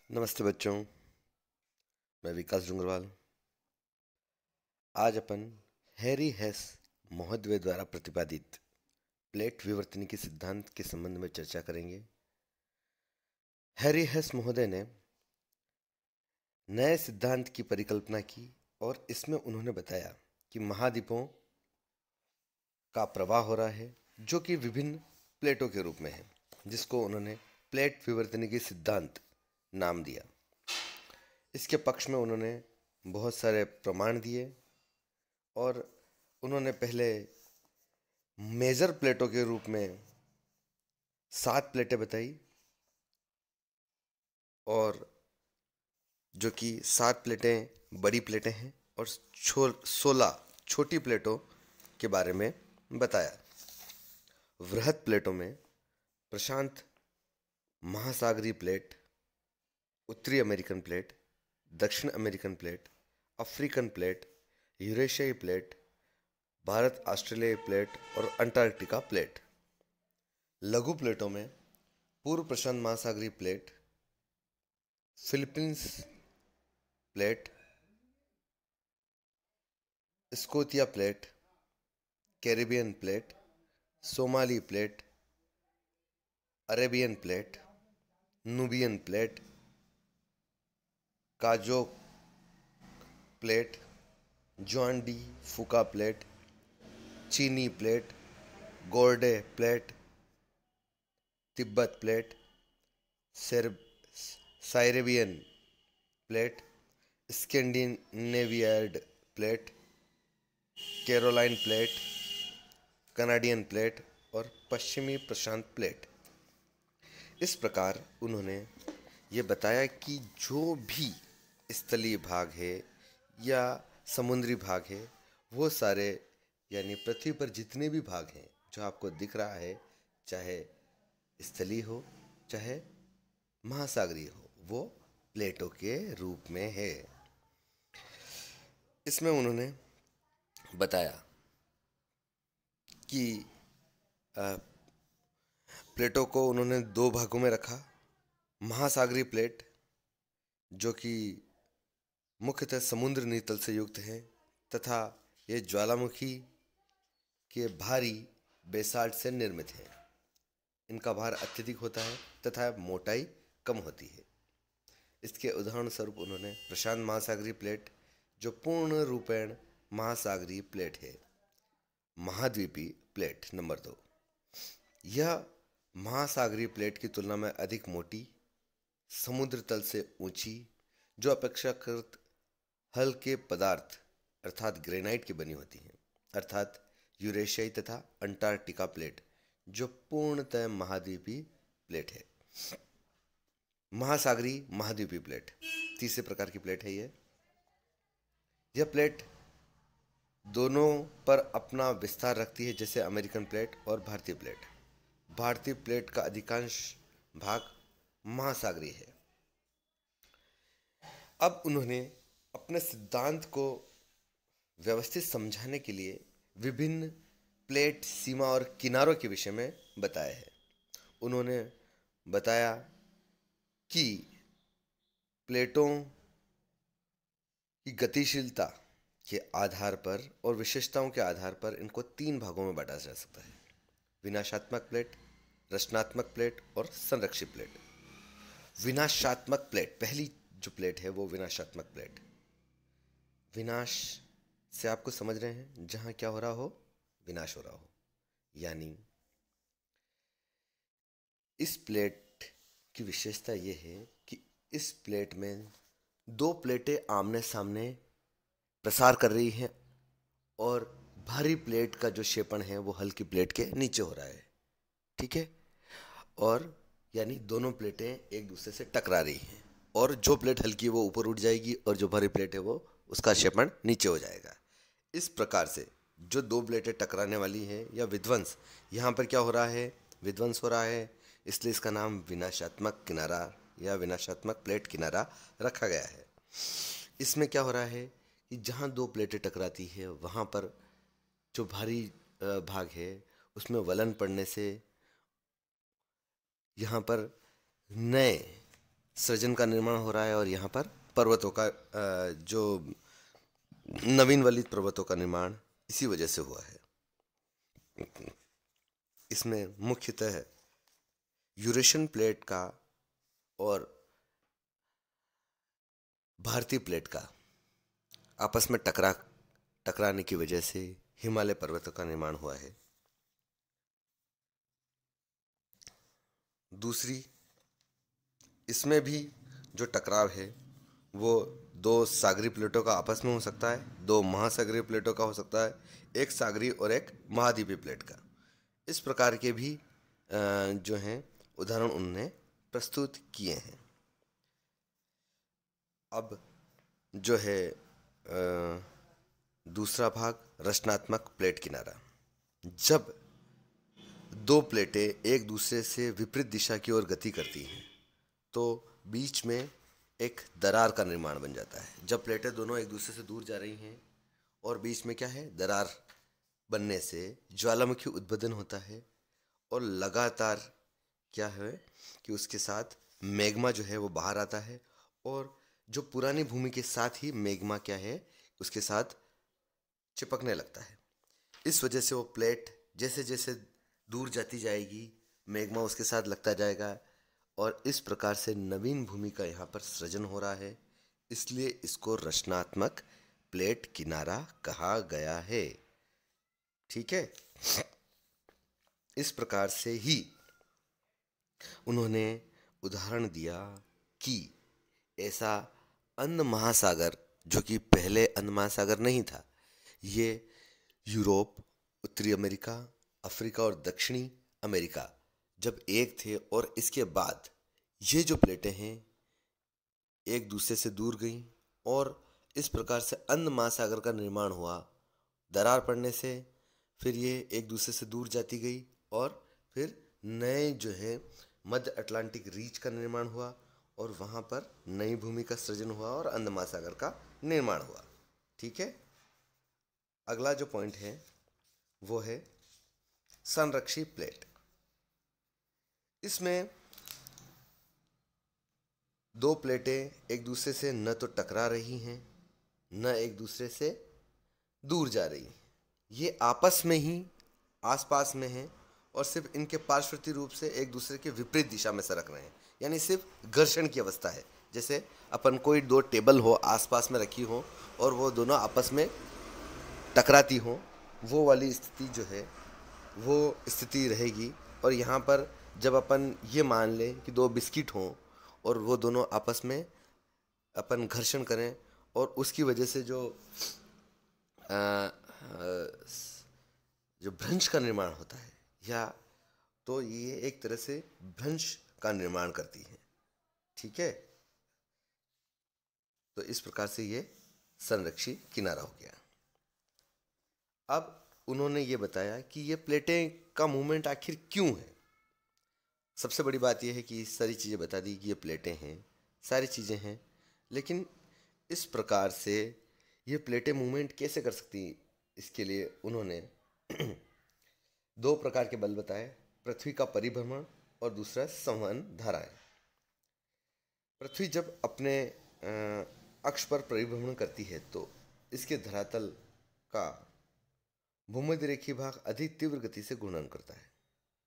नमस्ते बच्चों। मैं विकास डूंगरवाल। आज अपन हैरी हेस महोदय द्वारा प्रतिपादित प्लेट विवर्तनिकी सिद्धांत के संबंध में चर्चा करेंगे। हैरी हेस महोदय ने नए सिद्धांत की परिकल्पना की और इसमें उन्होंने बताया कि महाद्वीपों का प्रवाह हो रहा है जो कि विभिन्न प्लेटों के रूप में है, जिसको उन्होंने प्लेट विवर्तनिकी सिद्धांत नाम दिया। इसके पक्ष में उन्होंने बहुत सारे प्रमाण दिए और उन्होंने पहले मेजर प्लेटों के रूप में 7 प्लेटें बताई और जो कि 7 प्लेटें बड़ी प्लेटें हैं और 16 छोटी प्लेटों के बारे में बताया। वृहद प्लेटों में प्रशांत महासागरीय प्लेट, उत्तरी अमेरिकन प्लेट, दक्षिण अमेरिकन प्लेट, अफ्रीकन प्लेट, यूरेशियाई प्लेट, भारत ऑस्ट्रेलियाई प्लेट और अंटार्कटिका प्लेट। लघु प्लेटों में पूर्व प्रशांत महासागरीय plate, Philippines plate, Scotia plate, Caribbean plate, Somali plate, Arabian plate, Nubian plate, काजो plate, Juan de Fuca plate, चीनी plate, Gorda plate, Tibet plate, Siberian plate, Scandinavian plate, Caroline plate, Canadian plate और पश्चिमी प्रशांत प्लेट। इस प्रकार उन्होंने ये बताया कि जो भी स्थलीय भाग है या समुद्री भाग है, वो सारे यानी पृथ्वी पर जितने भी भाग हैं जो आपको दिख रहा है, चाहे स्थलीय हो चाहे महासागरीय हो, वो प्लेटों के रूप में है। इसमें उन्होंने बताया कि प्लेटों को उन्होंने 2 भागों में रखा। महासागरीय प्लेट जो कि मुख्यतः समुद्र नितल से युक्त है तथा ये ज्वालामुखी के भारी बेसाल्ट से निर्मित है। इनका भार अत्यधिक होता है तथा मोटाई कम होती है। इसके उदाहरण स्वरूप उन्होंने प्रशांत महासागरीय प्लेट जो पूर्ण रूपेण महासागरीय प्लेट है। महाद्वीपीय प्लेट नंबर 2, यह महासागरीय प्लेट की तुलना में अधिक मोटी, समुद्र तल से ऊंची, जो अपेक्षाकृत हल्के पदार्थ अर्थात ग्रेनाइट की बनी होती हैं, अर्थात यूरेशियाई तथा अंटार्कटिका प्लेट जो पूर्णतः महाद्वीपीय प्लेट है। महासागरीय महाद्वीपीय प्लेट तीसरे प्रकार की प्लेट है। यह प्लेट दोनों पर अपना विस्तार रखती है, जैसे अमेरिकन प्लेट और भारतीय प्लेट। भारतीय प्लेट का अधिकांश भाग महासागरीय है। अब उन्होंने अपने सिद्धांत को व्यवस्थित समझाने के लिए विभिन्न प्लेट सीमा और किनारों के विषय में बताया है। उन्होंने बताया कि प्लेटों की गतिशीलता के आधार पर और विशेषताओं के आधार पर इनको 3 भागों में बांटा जा सकता है: विनाशात्मक प्लेट, रचनात्मक प्लेट और संरक्षित प्लेट। विनाशात्मक प्लेट, पहली जो प्लेट है वो विनाशात्मक प्लेट। विनाश से आपको समझ रहे हैं, जहां क्या हो रहा हो, विनाश हो रहा हो। यानी इस प्लेट की विशेषता यह है कि इस प्लेट में 2 प्लेटें आमने सामने प्रसार कर रही हैं और भारी प्लेट का जो क्षेपण है वो हल्की प्लेट के नीचे हो रहा है। ठीक है, और यानी दोनों प्लेटें एक दूसरे से टकरा रही हैं और जो प्लेट हल्की है वो ऊपर उठ जाएगी और जो भारी प्लेट है वो उसका क्षेपण नीचे हो जाएगा। इस प्रकार से जो 2 प्लेटें टकराने वाली हैं या विध्वंस, यहाँ पर क्या हो रहा है, विध्वंस हो रहा है, इसलिए इसका नाम विनाशात्मक किनारा या विनाशात्मक प्लेट किनारा रखा गया है। इसमें क्या हो रहा है कि जहाँ 2 प्लेटें टकराती है वहाँ पर जो भारी भाग है उसमें वलन पड़ने से यहाँ पर नए सृजन का निर्माण हो रहा है और यहाँ पर पर्वतों का जो नवीन वलित पर्वतों का निर्माण इसी वजह से हुआ है। इसमें मुख्यतः यूरेशियन प्लेट का और भारतीय प्लेट का आपस में टकराने की वजह से हिमालय पर्वतों का निर्माण हुआ है। दूसरी, इसमें भी जो टकराव है वो दो सागरीय प्लेटों का आपस में हो सकता है, दो महासागरीय प्लेटों का हो सकता है, एक सागरीय और एक महाद्वीपीय प्लेट का। इस प्रकार के भी जो हैं उदाहरण उन्होंने प्रस्तुत किए हैं। अब जो है दूसरा भाग, रचनात्मक प्लेट किनारा। जब दो प्लेटें एक दूसरे से विपरीत दिशा की ओर गति करती हैं तो बीच में एक दरार का निर्माण बन जाता है। जब प्लेटें दोनों एक दूसरे से दूर जा रही हैं और बीच में क्या है, दरार बनने से ज्वालामुखी उद्भदन होता है और लगातार क्या है कि उसके साथ मैग्मा जो है वो बाहर आता है और जो पुरानी भूमि के साथ ही मैग्मा क्या है उसके साथ चिपकने लगता है। इस वजह से वो प्लेट जैसे जैसे दूर जाती जाएगी मैग्मा उसके साथ लगता जाएगा और इस प्रकार से नवीन भूमि का यहाँ पर सृजन हो रहा है। इसलिए इसको रचनात्मक प्लेट किनारा कहा गया है। ठीक है। इस प्रकार से ही उन्होंने उदाहरण दिया कि ऐसा अंध महासागर, जो कि पहले अंध महासागर नहीं था, ये यूरोप, उत्तरी अमेरिका, अफ्रीका और दक्षिणी अमेरिका जब एक थे और इसके बाद ये जो प्लेटें हैं एक दूसरे से दूर गईं और इस प्रकार से अंध महासागर का निर्माण हुआ। दरार पड़ने से फिर ये एक दूसरे से दूर जाती गई और फिर नए जो है मध्य अटलांटिक रीच का निर्माण हुआ और वहाँ पर नई भूमि का सृजन हुआ और अंध महासागर का निर्माण हुआ। ठीक है। अगला जो पॉइंट है वो है संरक्षी प्लेट। इसमें दो प्लेटें एक दूसरे से न तो टकरा रही हैं न एक दूसरे से दूर जा रही हैं, ये आपस में ही आसपास में हैं और सिर्फ इनके पार्श्ववर्ती रूप से एक दूसरे के विपरीत दिशा में सरक रहे हैं, यानी सिर्फ घर्षण की अवस्था है। जैसे अपन कोई दो टेबल हो आसपास में रखी हो और वो दोनों आपस में टकराती हो, वो वाली स्थिति जो है वो स्थिति रहेगी। और यहाँ पर जब अपन ये मान लें कि दो बिस्किट हों और वो दोनों आपस में अपन घर्षण करें और उसकी वजह से जो भ्रंश का निर्माण होता है, या तो ये एक तरह से भ्रंश का निर्माण करती है। ठीक है। तो इस प्रकार से ये संरक्षी किनारा हो गया। अब उन्होंने ये बताया कि ये प्लेटें का मूवमेंट आखिर क्यों है। सबसे बड़ी बात यह है कि सारी चीज़ें बता दी कि ये प्लेटें हैं, सारी चीज़ें हैं, लेकिन इस प्रकार से ये प्लेटें मूवमेंट कैसे कर सकती, इसके लिए उन्होंने दो प्रकार के बल बताए, पृथ्वी का परिभ्रमण और दूसरा संवहन धाराएं। पृथ्वी जब अपने अक्ष पर परिभ्रमण करती है तो इसके धरातल का भूमध्य रेखीय भाग अधिक तीव्र गति से घूर्णन करता है,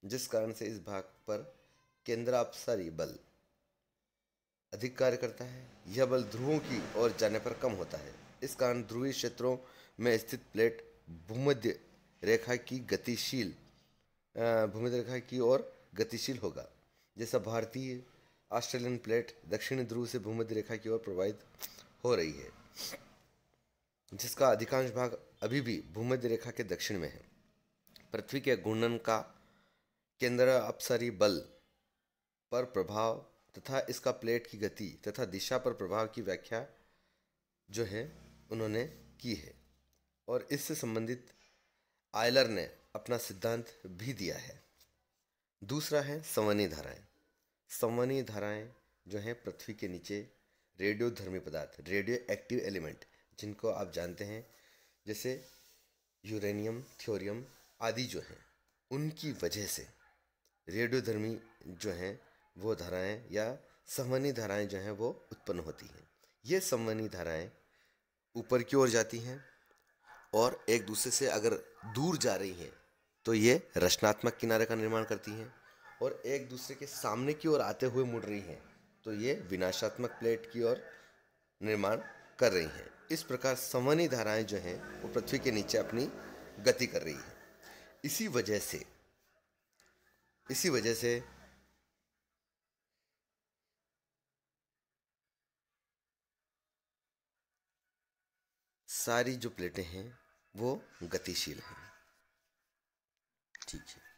जिस कारण से इस भाग पर केंद्रापसारी बल अधिक कार्य करता है। यह बल ध्रुवों की ओर जाने पर कम होता है। इस कारण ध्रुवीय क्षेत्रों में स्थित प्लेट भूमध्य रेखा की ओर गतिशील होगा, जैसा भारतीय ऑस्ट्रेलियन प्लेट दक्षिणी ध्रुव से भूमध्य रेखा की ओर प्रवाहित हो रही है, जिसका अधिकांश भाग अभी भी भूमध्य रेखा के दक्षिण में है। पृथ्वी के घूर्णन का केंद्र अपसारी बल पर प्रभाव तथा इसका प्लेट की गति तथा दिशा पर प्रभाव की व्याख्या जो है उन्होंने की है और इससे संबंधित आयलर ने अपना सिद्धांत भी दिया है। दूसरा है संवहनी धाराएं। संवहनी धाराएं जो हैं पृथ्वी के नीचे रेडियोधर्मी पदार्थ, रेडियो एक्टिव एलिमेंट, जिनको आप जानते हैं जैसे यूरेनियम, थ्योरियम आदि जो हैं, उनकी वजह से रेडियोधर्मी जो हैं वो धाराएं या संवहनी धाराएं जो हैं वो उत्पन्न होती हैं। ये संवहनी धाराएं ऊपर की ओर जाती हैं और एक दूसरे से अगर दूर जा रही हैं तो ये रचनात्मक किनारे का निर्माण करती हैं, और एक दूसरे के सामने की ओर आते हुए मुड़ रही हैं तो ये विनाशात्मक प्लेट की ओर निर्माण कर रही हैं। इस प्रकार संवहनी धाराएं जो हैं वो पृथ्वी के नीचे अपनी गति कर रही है। इसी वजह से सारी जो प्लेटें हैं वो गतिशील हैं। ठीक है।